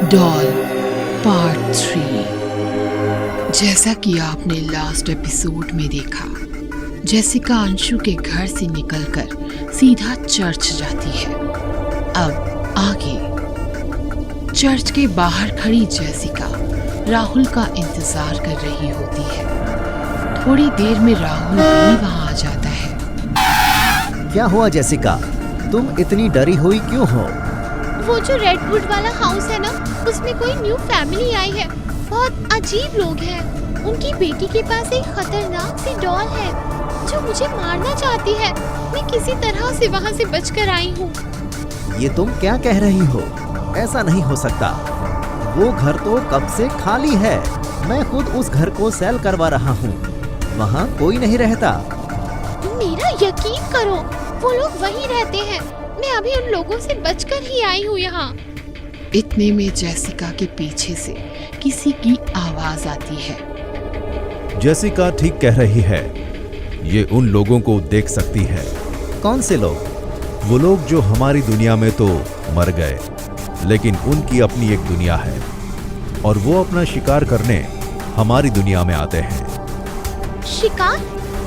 Doll part 3। जैसा कि आपने लास्ट एपिसोड में देखा, जेसिका अंशु के घर से निकलकर सीधा चर्च जाती है। अब आगे चर्च के बाहर खड़ी जेसिका राहुल का इंतजार कर रही होती है। थोड़ी देर में राहुल भी वहां आ जाता है। क्या हुआ जेसिका, तुम इतनी डरी हुई क्यों हो? वो जो रेडवुड वाला हाउस है ना, उसमें कोई न्यू फैमिली आई है। बहुत अजीब लोग हैं। उनकी बेटी के पास एक खतरनाक सी डॉल है जो मुझे मारना चाहती है। मैं किसी तरह से वहाँ से बचकर आई हूँ। ये तुम क्या कह रही हो? ऐसा नहीं हो सकता। वो घर तो कब से खाली है। मैं खुद उस घर को सेल करवा रहा हूँ। वहाँ कोई नहीं रहता। मेरा यकीन करो, वो लोग वहीं रहते हैं। मैं अभी उन लोगों से बचकर ही आई हूँ यहाँ। इतने में जेसिका के पीछे से किसी की आवाज आती है। जेसिका ठीक कह रही है। ये उन लोगों को देख सकती है। कौन से लोग? वो लोग जो हमारी दुनिया में तो मर गए, लेकिन उनकी अपनी एक दुनिया है और वो अपना शिकार करने हमारी दुनिया में आते हैं। शिकार?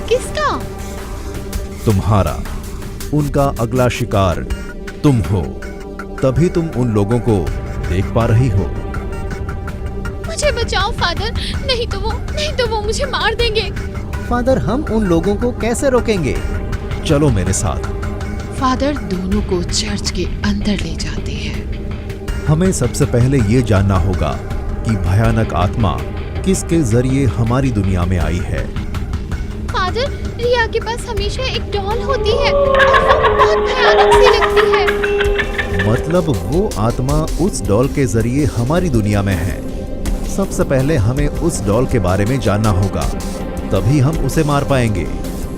किसका? तुम्हारा। उनका अगला शिकार तुम हो, तभी तुम उन लोगों को देख पा रही हो। मुझे बचाओ फादर, नहीं तो वो मुझे मार देंगे। फादर, हम उन लोगों को कैसे रोकेंगे? चलो मेरे साथ। फादर दोनों को चर्च के अंदर ले जाते हैं। हमें सबसे पहले ये जानना होगा कि भयानक आत्मा किसके जरिए हमारी दुनिया में आई है। फादर, रिया के पास हमेशा एक डॉल होती है और वो बहुत भयानक सी लगती है। मतलब वो आत्मा उस डॉल के जरिए हमारी दुनिया में है। सबसे पहले हमें उस डॉल के बारे में जानना होगा, तभी हम उसे मार पाएंगे।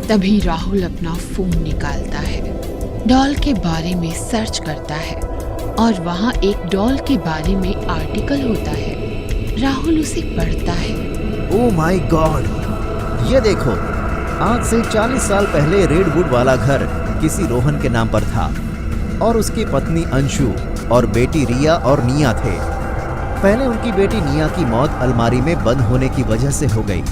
तभी राहुल अपना फोन निकालता है, डॉल के बारे में सर्च करता है और वहाँ एक डॉल के बारे में आर्टिकल होता है। राहुल उसे पढ़ता है। ओह माय गॉड, ये देखो, आज से 40 साल पहले रेडवुड वाला घर किसी रोहन के नाम पर था और उसकी पत्नी अंशु और बेटी रिया और निया थे। पहले उनकी बेटी निया की मौत अलमारी में बंद होने की वजह से हो गई।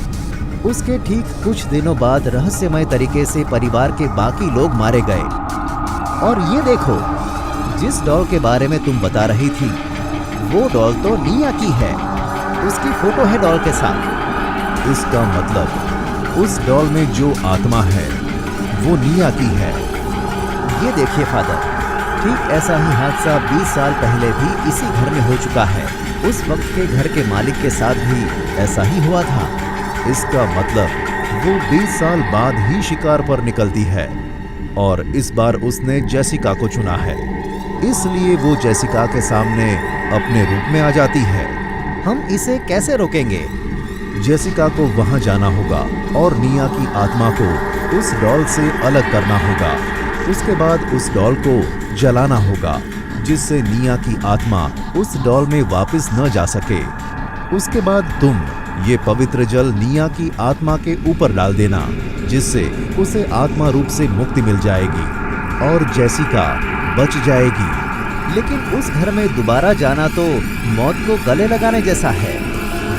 उसके ठीक कुछ दिनों बाद रहस्यमय तरीके से परिवार के बाकी लोग मारे गए। और ये देखो, जिस डॉल के बारे में तुम बता रही थी, वो डॉल तो निया की है। उसकी फोटो है डॉल के साथ। इसका मतलब उस डॉल में जो आत्मा है वो निया की है। ये देखिए फादर, ठीक ऐसा ही हादसा 20 साल पहले भी इसी घर में हो चुका है। उस वक्त के घर के मालिक के साथ भी ऐसा ही हुआ था। इसका मतलब वो 20 साल बाद ही शिकार पर निकलती है और इस बार उसने जेसिका को चुना है, इसलिए वो जेसिका के सामने अपने रूप में आ जाती है। हम इसे कैसे रोकेंगे? जेसिका को वहां जाना होगा और निया की आत्मा को उस डॉल से अलग करना होगा। उसके बाद उस डॉल को जलाना होगा, जिससे निया की आत्मा उस डॉल में वापस न जा सके। उसके बाद तुम ये पवित्र जल निया की आत्मा के ऊपर डाल देना, जिससे उसे आत्मा रूप से मुक्ति मिल जाएगी और जेसिका बच जाएगी। लेकिन उस घर में दोबारा जाना तो मौत को गले लगाने जैसा है।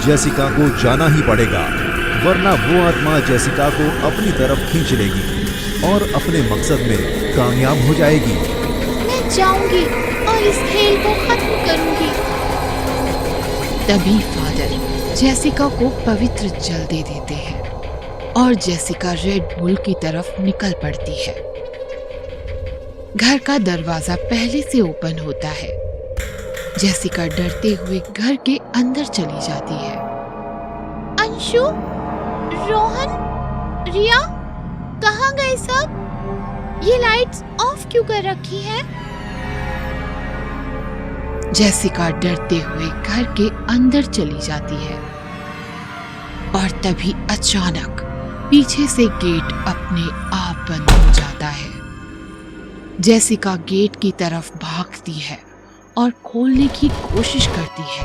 जेसिका को जाना ही पड़ेगा, वरना वो आत्मा जेसिका को अपनी तरफ खींच लेगी और अपने मकसद में कामयाब हो जाएगी। मैं जाऊंगी और इस खेल को खत्म करूंगी। तभी फादर जेसिका को पवित्र जल दे देते हैं और जेसिका रेड बुल की तरफ निकल पड़ती है। घर का दरवाजा पहले से ओपन होता है। जेसिका डरते हुए घर के अंदर चली जाती है। अंशु, रोहन, रिया, कहाँ गए सब? ये लाइट्स ऑफ क्यों कर रखी है? जेसिका डरते हुए घर के अंदर चली जाती है और तभी अचानक पीछे से गेट अपने आप बंद हो जाता है। जेसिका गेट की तरफ भागती है और खोलने की कोशिश करती है।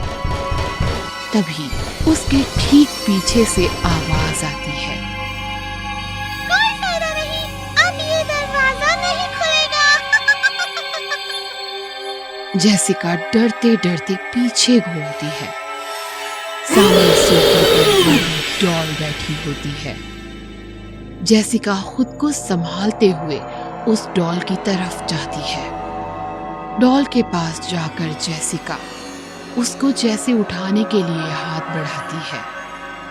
तभी उसके ठीक पीछे से आवाज आती है, कोई फायदा नहीं, अब ये दरवाजा नहीं खुलेगा। जेसिका डरते डरते पीछे घूमती है। सामने सोफे पर बड़ी डॉल बैठी होती है। जेसिका खुद को संभालते हुए उस डॉल की तरफ जाती है। डॉल के पास जाकर जेसिका उसको जैसे उठाने के लिए हाथ बढ़ाती है।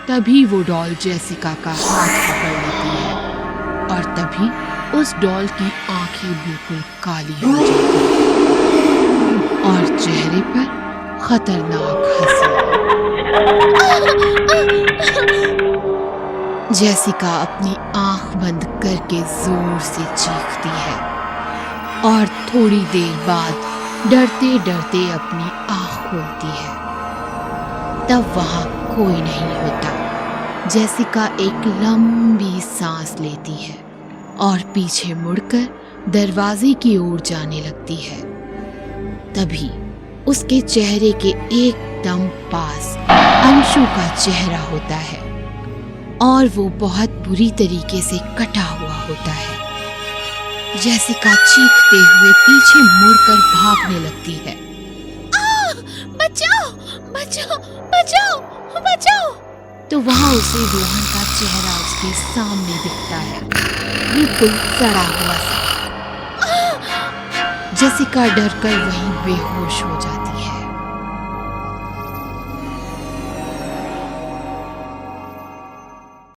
तभी वो डॉल जेसिका का हाथ पकड़ लेती है और तभी उस डॉल की आंखें बिल्कुल काली हो जाती हैं और चेहरे पर खतरनाक हंसी। जेसिका अपनी आंख बंद करके जोर से चीखती है और थोड़ी देर बाद डरते डरते अपनी आंख खोलती है। तब वहां कोई नहीं होता। जेसिका एक लंबी सांस लेती है और पीछे मुड़कर दरवाजे की ओर जाने लगती है। तभी उसके चेहरे के एकदम पास अंशु का चेहरा होता है और वो बहुत बुरी तरीके से कटा हुआ होता है। जेसिका चीखते हुए पीछे मुड़कर भागने लगती है। बचाओ बचाओ बचाओ बचाओ। तो वहां उसे रोहन का चेहरा उसके सामने दिखता है, बिल्कुल सड़ा हुआ सा। जेसिका डरकर वहीं बेहोश हो जाती है।